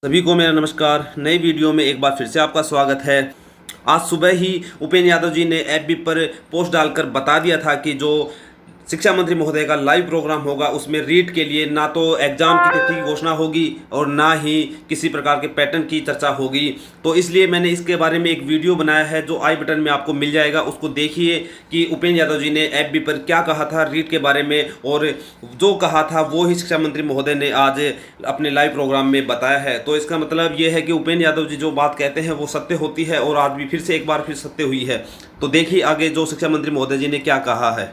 सभी को मेरा नमस्कार। नई वीडियो में एक बार फिर से आपका स्वागत है। आज सुबह ही उपेंद्र यादव जी ने एफबी पर पोस्ट डालकर बता दिया था कि जो शिक्षा मंत्री महोदय का लाइव प्रोग्राम होगा उसमें रीट के लिए ना तो एग्जाम की तिथि की घोषणा होगी और ना ही किसी प्रकार के पैटर्न की चर्चा होगी। तो इसलिए मैंने इसके बारे में एक वीडियो बनाया है जो आई बटन में आपको मिल जाएगा। उसको देखिए कि उपेंद्र यादव जी ने एफबी पर क्या कहा था रीट के बारे में, और जो कहा था वो ही शिक्षा मंत्री महोदय ने आज अपने लाइव प्रोग्राम में बताया है। तो इसका मतलब ये है कि उपेंद्र यादव जी जो बात कहते हैं वो सत्य होती है और आज भी फिर से एक बार फिर सत्य हुई है। तो देखिए आगे जो शिक्षा मंत्री महोदय जी ने क्या कहा है।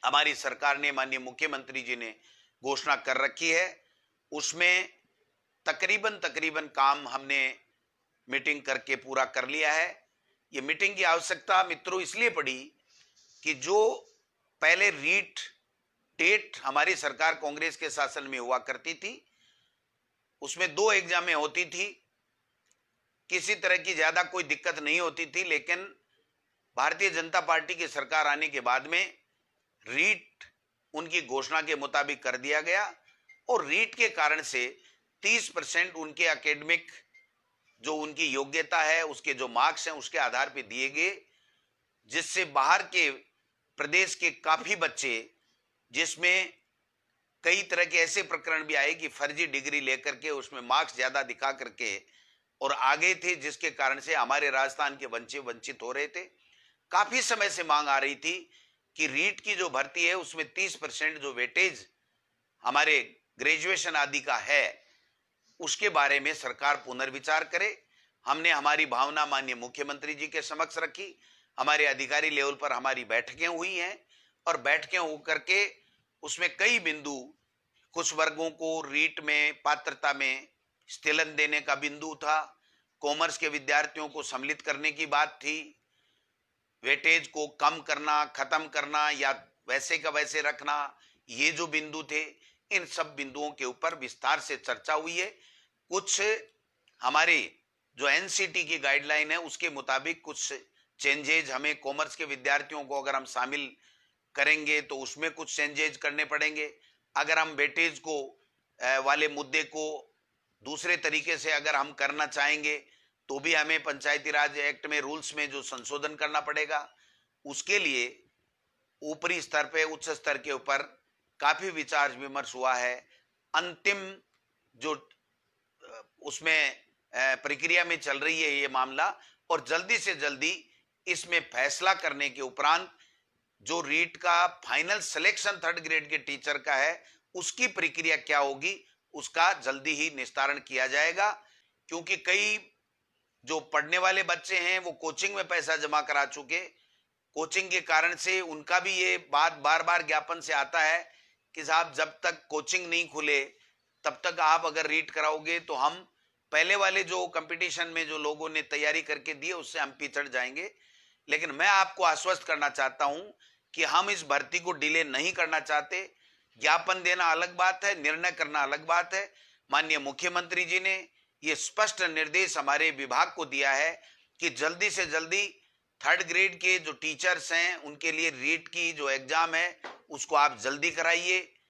हमारी सरकार ने, माननीय मुख्यमंत्री जी ने घोषणा कर रखी है, उसमें तकरीबन काम हमने मीटिंग करके पूरा कर लिया है। ये मीटिंग की आवश्यकता मित्रों इसलिए पड़ी कि जो पहले रीट टेट हमारी सरकार कांग्रेस के शासन में हुआ करती थी, उसमें 2 एग्जामें होती थी, किसी तरह की ज्यादा कोई दिक्कत नहीं होती थी। लेकिन भारतीय जनता पार्टी की सरकार आने के बाद में रीट उनकी घोषणा के मुताबिक कर दिया गया और रीट के कारण से 30% उनके एकेडमिक जो उनकी योग्यता है, उसके जो मार्क्स हैं, उसके आधार पर दिए गए, जिससे बाहर के प्रदेश के काफी बच्चे, जिसमें कई तरह के ऐसे प्रकरण भी आए कि फर्जी डिग्री लेकर के उसमें मार्क्स ज्यादा दिखा करके और आगे थे, जिसके कारण से हमारे राजस्थान के बच्चे वंचित हो रहे थे। काफी समय से मांग आ रही थी कि रीट की जो भर्ती है उसमें 30% जो वेटेज हमारे ग्रेजुएशन आदि का है, उसके बारे में सरकार पुनर्विचार करे। हमने हमारी भावना माननीय मुख्यमंत्री जी के समक्ष रखी। हमारे अधिकारी लेवल पर हमारी बैठकें हुई हैं और बैठकें होकर के उसमें कई बिंदु, कुछ वर्गों को रीट में पात्रता में स्थिलन देने का बिंदु था, कॉमर्स के विद्यार्थियों को सम्मिलित करने की बात थी, वेटेज को कम करना, खत्म करना या वैसे का वैसे रखना, ये जो बिंदु थे, इन सब बिंदुओं के ऊपर विस्तार से चर्चा हुई है। कुछ हमारे जो एनसीटी की गाइडलाइन है उसके मुताबिक कुछ चेंजेज हमें, कॉमर्स के विद्यार्थियों को अगर हम शामिल करेंगे तो उसमें कुछ चेंजेज करने पड़ेंगे। अगर हम वेटेज को वाले मुद्दे को दूसरे तरीके से अगर हम करना चाहेंगे तो भी हमें पंचायती राज एक्ट में रूल्स में जो संशोधन करना पड़ेगा। उसके लिए ऊपरी स्तर पे, उच्च स्तर के ऊपर काफी विचार विमर्श हुआ है। अंतिम जो उसमें प्रक्रिया में चल रही है ये मामला, और जल्दी से जल्दी इसमें फैसला करने के उपरांत जो रीट का फाइनल सिलेक्शन 3rd ग्रेड के टीचर का है उसकी प्रक्रिया क्या होगी, उसका जल्दी ही निस्तारण किया जाएगा। क्योंकि कई जो पढ़ने वाले बच्चे हैं वो कोचिंग में पैसा जमा करा चुके, कोचिंग के कारण से उनका भी ये बात बार बार ज्ञापन से आता है कि साहब जब तक कोचिंग नहीं खुले तब तक आप अगर रीट कराओगे तो हम पहले वाले जो कंपटीशन में जो लोगों ने तैयारी करके दी उससे हम पिछड़ जाएंगे। लेकिन मैं आपको आश्वस्त करना चाहता हूं कि हम इस भर्ती को डिले नहीं करना चाहते। ज्ञापन देना अलग बात है, निर्णय करना अलग बात है। माननीय मुख्यमंत्री जी ने ये स्पष्ट निर्देश हमारे विभाग को दिया है कि जल्दी से जल्दी 3rd ग्रेड के जो टीचर्स हैं उनके लिए रीट की जो एग्जाम है उसको आप जल्दी कराइए।